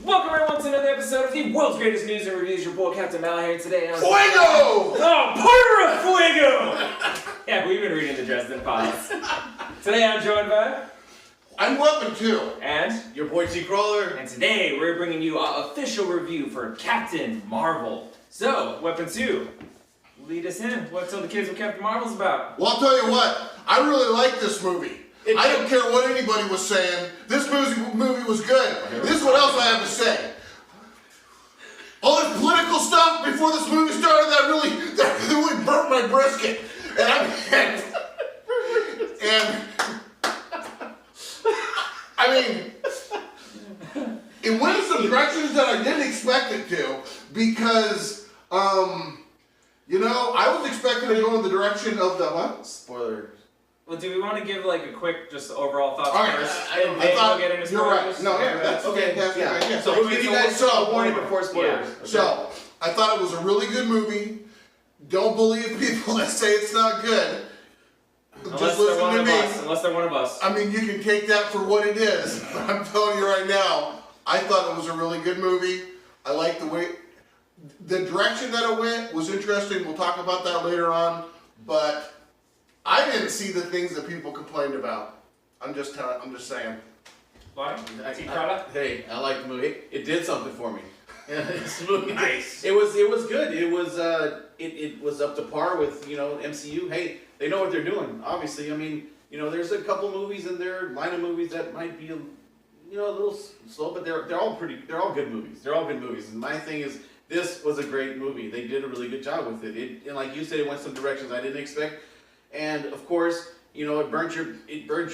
Welcome everyone to another episode of the world's greatest news and reviews. Your boy Captain Mal here today. Fuego! Oh, Fuego! Yeah, we've been reading the Dresden Files. Today I'm joined by... I'm Weapon 2. And... your boy T. Crawler. And today we're bringing you our official review for Captain Marvel. So, Weapon 2, lead us in. What tell the kids what Captain Marvel's about? Well, I'll tell you what, I really like this movie. I don't care what anybody was saying. This movie was good. This is what else I have to say. All this political stuff before this movie started that really burnt my brisket. I mean, it went in some directions that I didn't expect it to because, I was expecting to go in the direction of the what? Spoiler. Well, do we want to give like a quick, just overall thoughts All right, first? I and thought we'll get into you're spoilers? right. No, yeah, that's Okay, fantastic yeah. idea. So we'll give you guys a warning before spoilers. Yeah. Okay. So, I thought it was a really good movie. Don't believe people that say it's not good. Unless Just they're listen one to of me. us. Unless they're one of us. I mean, you can take that for what it is. But I'm telling you right now, I thought it was a really good movie. I like the way, the direction that it went was interesting. We'll talk about that later on. But I didn't see the things that people complained about. I'm just saying. Why? Hey, I like the movie. It did something for me. This movie, Nice. It was good. It was up to par with MCU. Hey, they know what they're doing. Obviously, I mean, there's a couple movies in there, line of movies that might be a little slow, but they're all good movies. They're all good movies. And my thing is, this was a great movie. They did a really good job with it. And like you said, it went some directions I didn't expect. And of course, it burnt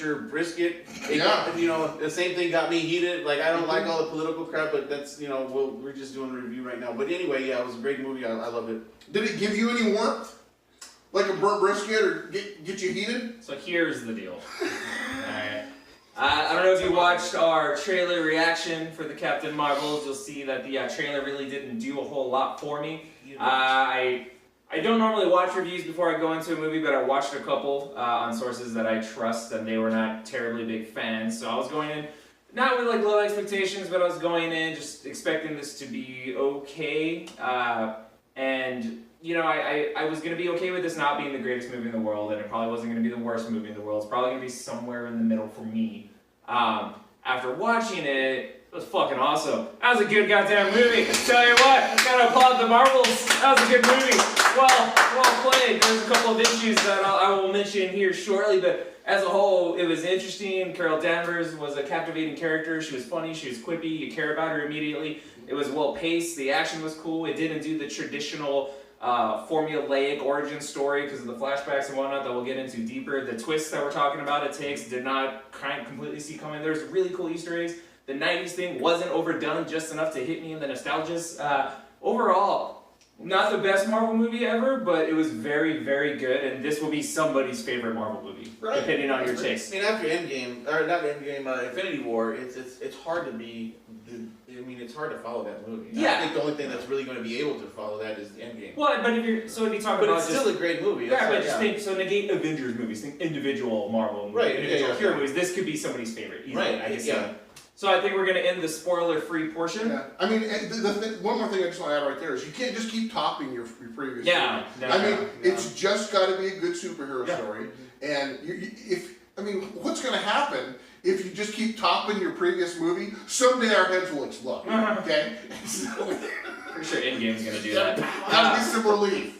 your brisket. The same thing got me heated. Like, I don't like all the political crap, but that's, we're just doing a review right now. But anyway, yeah, it was a great movie. I loved it. Did it give you any warmth? Like a burnt brisket or get you heated? So here's the deal. Alright. I don't know if you watched our trailer reaction for the Captain Marvels. You'll see that the trailer really didn't do a whole lot for me. I don't normally watch reviews before I go into a movie, but I watched a couple on sources that I trust, and they were not terribly big fans. So I was going in, not with like low expectations, but I was going in just expecting this to be okay. I was going to be okay with this not being the greatest movie in the world, and it probably wasn't going to be the worst movie in the world. It's probably going to be somewhere in the middle for me. After watching it, it was fucking awesome. That was a good goddamn movie. Tell you what, gotta applaud the Marvels. That was a good movie. Well played. There's a couple of issues that I will mention here shortly, but as a whole, it was interesting. Carol Danvers was a captivating character. She was funny, she was quippy, you care about her immediately. It was well paced, the action was cool. It didn't do the traditional formulaic origin story because of the flashbacks and whatnot that we'll get into deeper. The twists that we're talking about it takes did not completely see coming. There's really cool Easter eggs. The 90s thing wasn't overdone just enough to hit me in the nostalgia. Overall, not the best Marvel movie ever, but it was very, very good, and this will be somebody's favorite Marvel movie, Right. depending on your taste. I mean, after Endgame, or not Endgame, Infinity War, it's hard to be. It's hard to follow that movie. Yeah. I think the only thing that's really going to be able to follow that is Endgame. Well, but if you talk But about it's still a great movie. yeah, but That's just why- think, so negate Avengers movies, think individual Marvel movies, Right, individual yeah, hero yeah. movies. This could be somebody's favorite, easily, Right, I guess. yeah. So I think we're going to end the spoiler-free portion. Yeah. I mean, one more thing I just want to add right there is you can't just keep topping your previous Yeah, movie. no, I mean, no. it's just got to be a good superhero Yeah. story. And what's going to happen if you just keep topping your previous movie? Someday our heads will explode. Okay? Pretty sure Endgame's going to do that. That'll be some relief.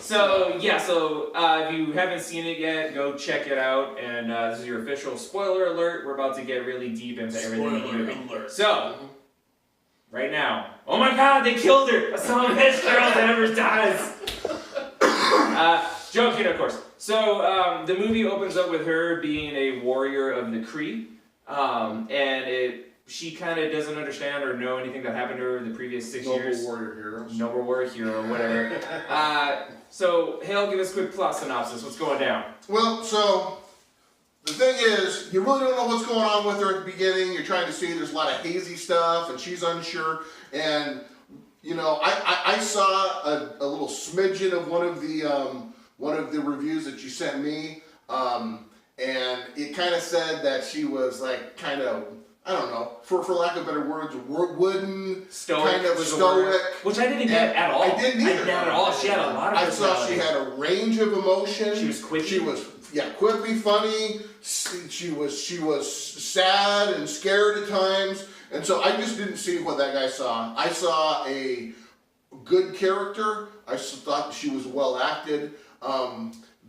So if you haven't seen it yet, go check it out. And this is your official spoiler alert. We're about to get really deep into everything in the movie. alert. So, right now, oh my God, they killed her! A son of a bitch, Carol Danvers dies. Joking, of course. So the movie opens up with her being a warrior of the Kree, she kind of doesn't understand or know anything that happened to her the previous 6 years. Noble warrior heroes. Noble warrior hero, whatever. So, Hale, give us a quick plot synopsis. What's going down? Well, so the thing is, you really don't know what's going on with her at the beginning. You're trying to see there's a lot of hazy stuff, and she's unsure. And I saw a little smidgen of one of the reviews that you sent me, and it kind of said that she was like kind of I don't know, for lack of better words, wooden, Stoic kind of was the word. stoic. Which I didn't get at all. I didn't either. Not at all. She had a lot of I saw she personality. had a range of emotion. She was quippy. She was quippy, funny. She was sad and scared at times, and so I just didn't see what that guy saw. I saw a good character. I thought she was well acted.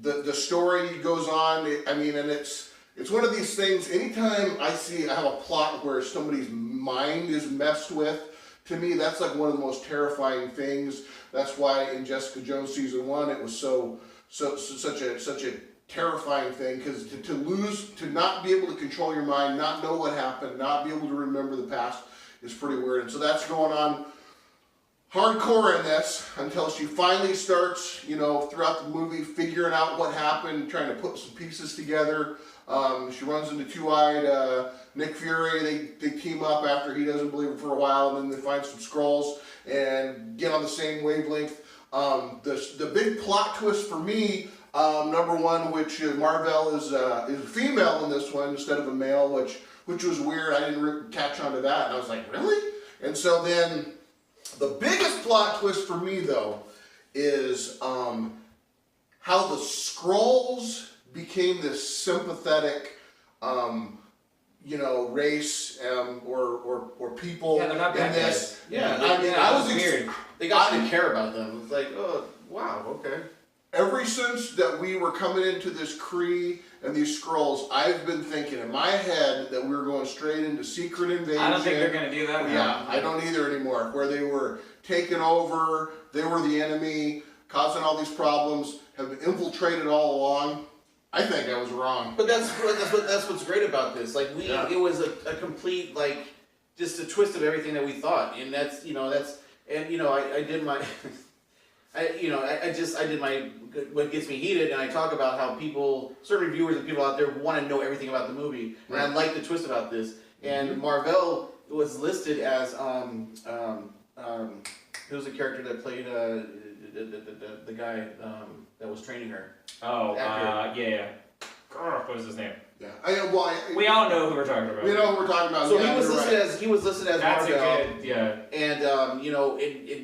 The story goes on. And it's one of these things. Anytime I have a plot where somebody's mind is messed with, to me that's like one of the most terrifying things. That's why in Jessica Jones season 1 it was such a terrifying thing, because to not be able to control your mind, not know what happened, not be able to remember the past is pretty weird. And so that's going on hardcore in this until she finally starts, throughout the movie figuring out what happened, trying to put some pieces together. She runs into Two-Eyed Nick Fury. They team up after he doesn't believe it for a while, and then they find some Skrulls and get on the same wavelength. The big plot twist for me, number one, which Marvel is a female in this one instead of a male, which was weird. I didn't catch on to that, and I was like, really? And so then the biggest plot twist for me, though, is how the Skrulls became this sympathetic, race or people Yeah, they're not in bad this. guys. Yeah, I was weird. They got you to care about them. It's like, oh, wow, okay. Ever since that we were coming into this Kree and these Skrulls, I've been thinking in my head that we were going straight into Secret Invasion. I don't think they're gonna do that. Yeah, I don't either anymore. Where they were taking over, they were the enemy, causing all these problems, have infiltrated all along. I think I was wrong. But that's what's great about this. Like it was a complete just a twist of everything that we thought, and I did my. I did my, what gets me heated, and I talk about how certain reviewers and people out there want to know everything about the movie, and I like the twist about this. And Marvel was listed as who's the character that played the guy that was training her. Oh, yeah. What was his name? Yeah, We all know who we're talking about. we know what we're talking about. So yeah, he was listed as That's Marvel. a good, yeah. And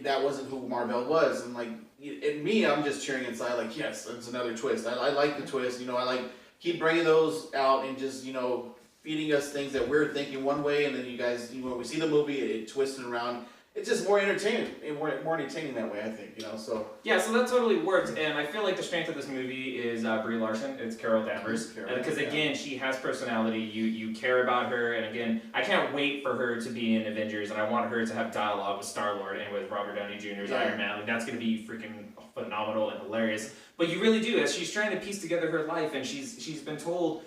that wasn't who Marvel was, and in me, I'm just cheering inside, like, yes, it's another twist. I like the twist, I keep bringing those out and just feeding us things that we're thinking one way, and then you guys, when we see the movie, it twists it around. It's just more entertaining, more entertaining that way, I think, so. Yeah, so that totally worked, and I feel like the strength of this movie is Brie Larson. It's Carol Danvers, because again, she has personality. You care about her, and again, I can't wait for her to be in Avengers, and I want her to have dialogue with Star-Lord and with Robert Downey Jr.'s Iron Man. That's gonna be freaking phenomenal and hilarious. But you really do, as she's trying to piece together her life, and she's been told.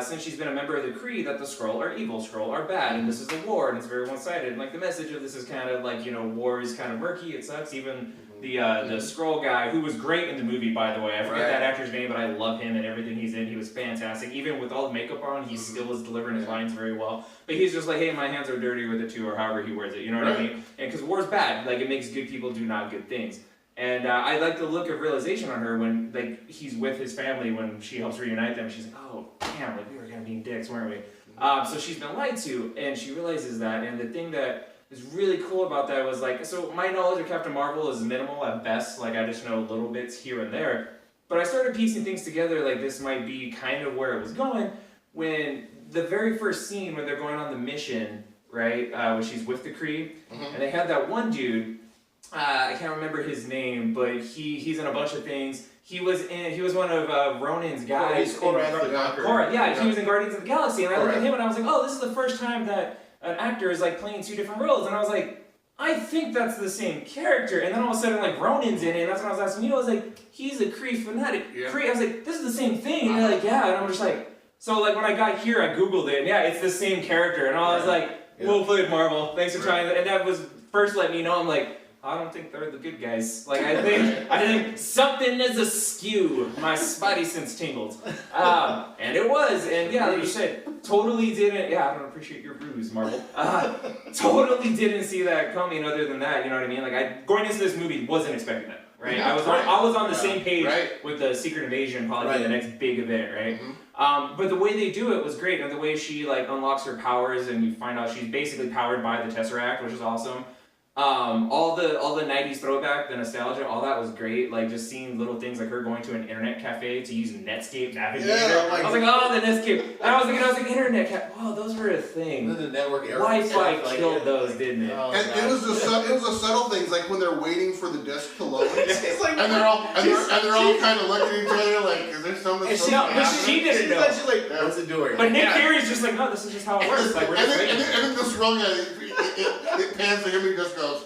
Since she's been a member of the Kree, that the Skrull are evil, Skrull are bad, and this is the war, and it's very one-sided. And the message of this is kind of war is kind of murky, it sucks. Even the Skrull guy, who was great in the movie, by the way, I forget that actor's name, but I love him and everything he's in. He was fantastic. Even with all the makeup on, he still is delivering his lines very well. But he's just like, hey, my hands are dirty with it too, or however he wears it, you know what I mean? And because war's bad, it makes good people do not good things. And I like the look of realization on her when he's with his family when she helps reunite them. She's like, oh damn, we were kind of being dicks, weren't we? So she's been lied to, and she realizes that. And the thing that is really cool about that was so my knowledge of Captain Marvel is minimal at best. I just know little bits here and there. But I started piecing things together. This might be kind of where it was going when the very first scene when they're going on the mission, right? When she's with the Kree, and they had that one dude. I can't remember his name, but he's in a bunch of things. He was one of Ronan's guys. Korath, yeah, he was in Guardians of the Galaxy, and I looked at him and I was like, oh, this is the first time that an actor is playing two different roles, and I was like, I think that's the same character. And then all of a sudden Ronan's in it, and that's when I was asking you, I was like, he's a Kree fanatic. Yeah. Kree, I was like, this is the same thing. And you're like, yeah, and I'm just so when I got here, I googled it, and yeah, it's the same character, and I was like, well played, Marvel. Thanks for trying that. And that was first let me know. I'm like, I don't think they're the good guys. I think something is askew. My spidey sense tingled. And it was. And yeah, like you said, totally didn't. Yeah, I don't appreciate your ruse, Marvel. Totally didn't see that coming. Other than that, you know what I mean? Going into this movie, wasn't expecting that. right? Yeah, I was on the yeah, same page right. with the Secret Invasion probably being the next big event, right? Mhm. But the way they do it was great, and the way she like unlocks her powers, and you find out she's basically powered by the Tesseract, which is awesome. All the '90s throwback, the nostalgia, all that was great. Like just seeing little things like her going to an internet cafe to use Netscape Navigator. Yeah, I was like, oh, the Netscape. And I was like, internet cafe. Wow, those were a thing. And then the network error. Wi-Fi killed those, didn't it? Oh, And it was the subtle things, like when they're waiting for the disc to load, It's like, and they're all kind of looking at each other like, is there something? and No, but she didn't know. She's like, what's it doing? But Nick Yeah. Fury's just like, no, this is just how it And works. Like we're just waiting. then this real guy, it pans to him and he just goes,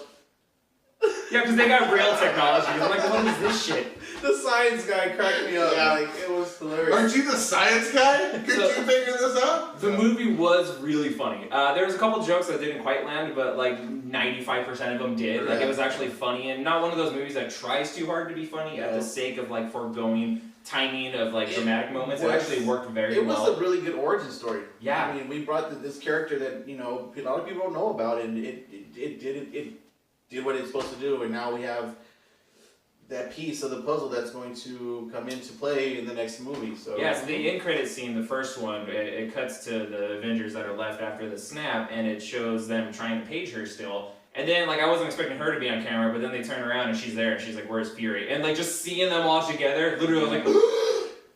Yeah, because they got real technology. I'm like, what is this shit? The science guy cracked me up. Yeah. Like, it was hilarious. aren't you the science guy? Could you figure this out? The movie was really funny. There was a couple jokes that didn't quite land, but like 95% of them did. Like it was actually funny, and not one of those movies that tries too hard to be funny at the sake of like foregoing timing of like dramatic moments. It actually worked very well. It was a really good origin story. Yeah. I mean, we brought this character that a lot of people don't know about, and it did what it's supposed to do, and now we have that piece of the puzzle that's going to come into play in the next movie. So Yeah, so the end credit scene, the first one, it cuts to the Avengers that are left after the snap, and it shows them trying to page her still. And then, like, I wasn't expecting her to be on camera, but then they turn around and she's there, and she's like, "Where's Fury?" And like, just seeing them all together, literally, I was like,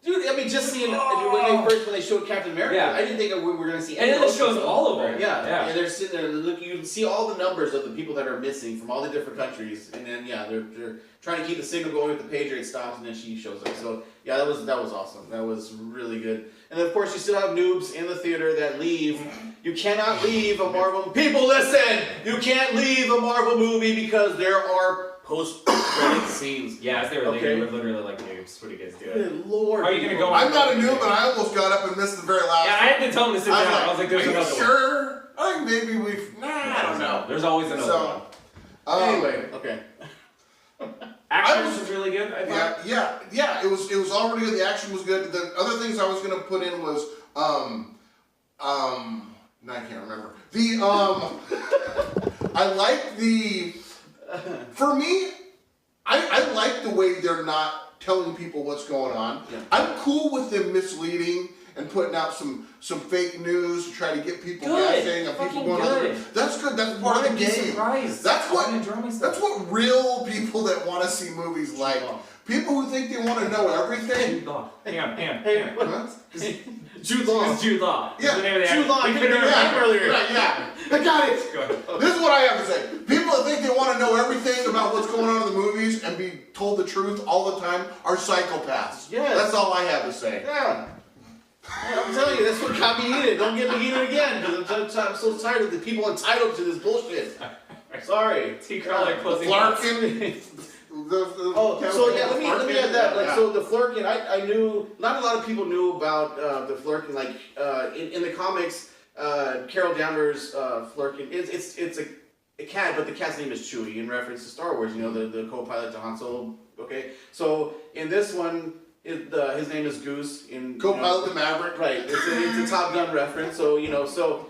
dude, I mean, just seeing when they showed Captain America, Yeah. I didn't think we were going to see. And then it shows all of them. Yeah, Yeah. and they're sitting there. Look, you see all the numbers of the people that are missing from all the different countries, and then they're trying to keep the signal going with the pager. It stops, and then she shows up. So yeah, that was awesome. That was really good. And then, of course, you still have noobs in the theater that leave. You cannot leave a Marvel. People, listen! You can't leave a Marvel movie because there are post-credit scenes. yeah, as they were Okay. leaving, they were literally like, "Noobs, what are you guys doing?" Good Lord! Are you gonna people. go I'm not a noob, but I almost got up and missed the very last. Yeah, I had to tell him to sit down. I was like, "There's are you another one." sure? I think maybe we've. Nah, I don't know. There's always another one. So, Anyway, okay. Action I was- was really good. I thought. yeah. It was already good. The action was good. The other things I was gonna put in was no, I can't remember. I like the. For me, I like the way they're not telling people what's going on. Yeah. I'm cool with them misleading and putting out some fake news to try to get people Good. guessing and people Fucking going good. on. That's good. That's part of Wanna the be game. surprised. That's I what. wanna enjoy myself. That's what real people that want to see movies like. People who think they want to know everything. Jude Law. Hang on. Hey, Huh? Jude Law. It's Jude Law. Yeah, It's the name of the Jude actor. Law. We I couldn't couldn't remember. remember earlier. Right, yeah. I got it. Go ahead. This is what I have to say. People that think they want to know everything about what's going on in the movies and be told the truth all the time are psychopaths. Yes. That's all I have to say. Yeah. Yeah, I'm telling you, that's what got me heated. Don't get me heated again, because I'm so tired of the people entitled to this bullshit. Sorry. T. Crowley The closing thoughts. Flarkin. Oh, so yeah, let me add that. Like, Yeah. so the Flurkin, I knew. Not a lot of people knew about the Flurkin. Like, in the comics, Carol Danvers' Flurkin. It's a cat, but the cat's name is Chewie in reference to Star Wars. You know, the co-pilot to Han Solo. Okay, so in this one, his name is Goose. Co-pilot the Maverick. Right, it's a Top Gun reference. So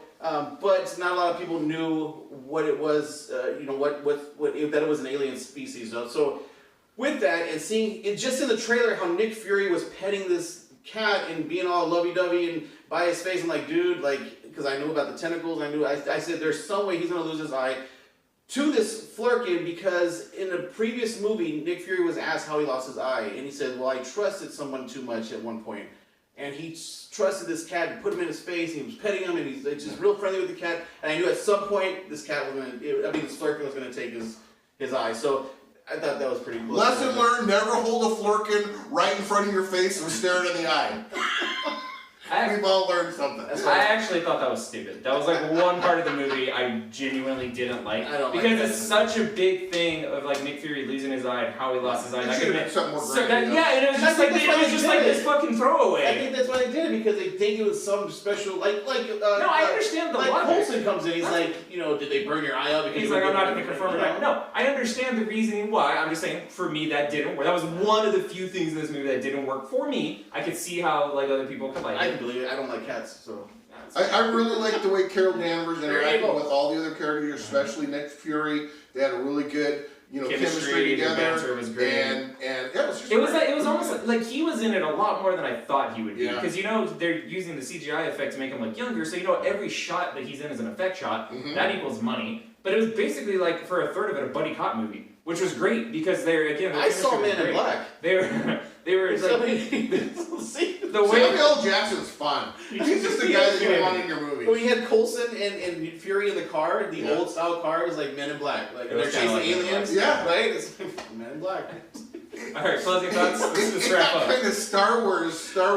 but not a lot of people knew what it was. That it was an alien species. So with that, and seeing it just in the trailer how Nick Fury was petting this cat and being all lovey-dovey and by his face, I'm like, dude, like, because I knew about the tentacles. I said there's some way he's gonna lose his eye to this Flurkin, because in a previous movie, Nick Fury was asked how he lost his eye, and he said, well, I trusted someone too much at one point. And he trusted this cat and put him in his face, and he was petting him, and he's like, just real friendly with the cat. And I knew at some point this Flurkin was going to take his eye. So I thought that was pretty cool. Lesson learned, never hold a Flurkin right in front of your face and stare it in the eye. We've all learned something. I actually thought that was stupid. That was like one part of the movie I genuinely didn't like. I don't like because that. it's such a big thing of like Nick Fury losing his eye and how he lost his eye. It That should could've have been something more so grandiose. yeah, and it was just like this fucking throwaway. I think that's why they did it, because they think it was some special, no, I understand the like logic. Coulson comes in, he's like, did they burn your eye out? Because He's you like, were I'm not getting- going to confirm it. No, I understand the reasoning why. I'm just saying, for me, that didn't work. That was one of the few things in this movie that didn't work for me. I could see how like other people could like I it. can believe it. I don't like cats, so. I really like the way Carol Danvers interacted with all the other characters, especially Nick Fury. They had a really good chemistry the together. banter was great. And yeah, it was just It was great. like, it was almost like he was in it a lot more than I thought he would be. Yeah. Because they're using the CGI effect to make him look younger, so every shot that he's in is an effect shot. Mhm. That equals money. But it was basically like for a third of it a buddy cop movie, which was great because I saw Men in Black. They were like See? the way Samuel L. Jackson's fun. He's just the guy that you want in your movie. We had Coulson and Fury in the car. The old style car was like Men in Black. Like It they're was kinda chasing like Men in aliens. Black. Yeah. Right? It's Men in Black. Alright, closing thoughts. Let's just It wrap got up. kind of Star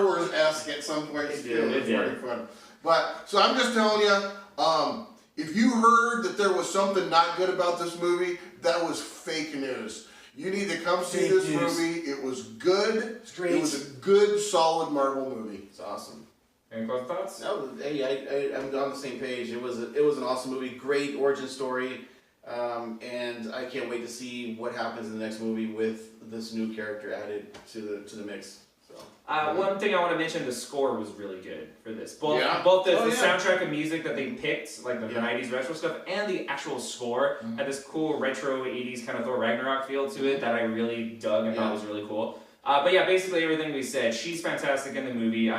Wars-esque at some points too. It It's did. pretty fun. But so I'm just telling you, if you heard that there was something not good about this movie, that was fake news. You need to come see Fake this news. movie. It was good. It's great. It was a good, solid Marvel movie. It's awesome. Any closing thoughts? No, hey, I'm on the same page. It was an awesome movie, great origin story, and I can't wait to see what happens in the next movie with this new character added to the mix. So One thing I want to mention, the score was really good for this. Both Yeah? the Oh, yeah. soundtrack of music that they picked, like the Yeah. 90s retro stuff, and the actual score had this cool retro 80s kind of Thor Ragnarok feel to it that I really dug and thought was really cool. But yeah, basically everything we said. She's fantastic in the movie.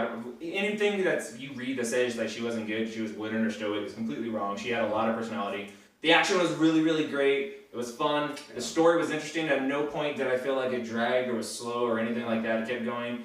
Anything that you read that says that she wasn't good, she was wooden or stoic, is completely wrong. She had a lot of personality. The action was really, really great. It was fun. The story was interesting. At no point did I feel like it dragged or was slow or anything like that. It kept going.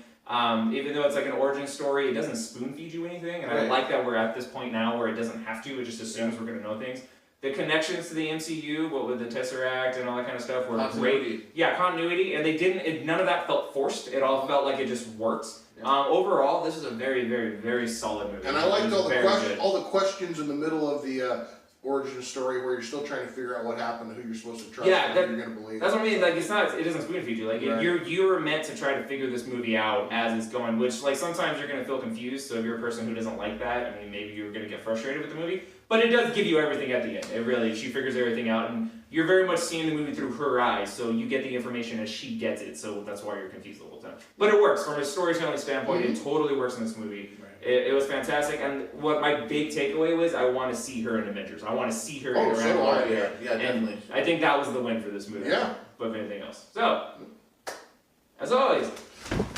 Even though it's like an origin story, it doesn't spoon feed you anything, and I Right. like that we're at this point now where it doesn't have to. It just assumes we're gonna know things. The connections to the MCU, what with the Tesseract and all that kind of stuff, were great. Yeah, continuity, and they didn't. None of that felt forced. It all felt like it just worked. Yeah. Overall, this is a very, very, very solid movie. And I liked It all was the very good. all the questions in the middle of the origin story where you're still trying to figure out what happened, who you're supposed to trust, Yeah, and who you're gonna believe. That's what I mean. Like, it's not. It doesn't spoon feed you. Like, Right. you're meant to try to figure this movie out as it's going. Which, like, sometimes you're gonna feel confused. So if you're a person who doesn't like that, I mean, maybe you're gonna get frustrated with the movie. But it does give you everything at the end. It really, she figures everything out, and you're very much seeing the movie through her eyes. So you get the information as she gets it. So that's why you're confused the whole time. But it works from a storytelling standpoint. It totally works in this movie. It was fantastic, and what my big takeaway was, I want to see her in Avengers. I want to see her Oh, interact so do with I. her. Yeah, And definitely. I think that was the win for this movie. Yeah. But if anything else. So, as always,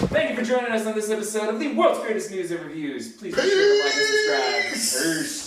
thank you for joining us on this episode of the World's Greatest News and Reviews. Please be sure to like and subscribe. Peace. Peace.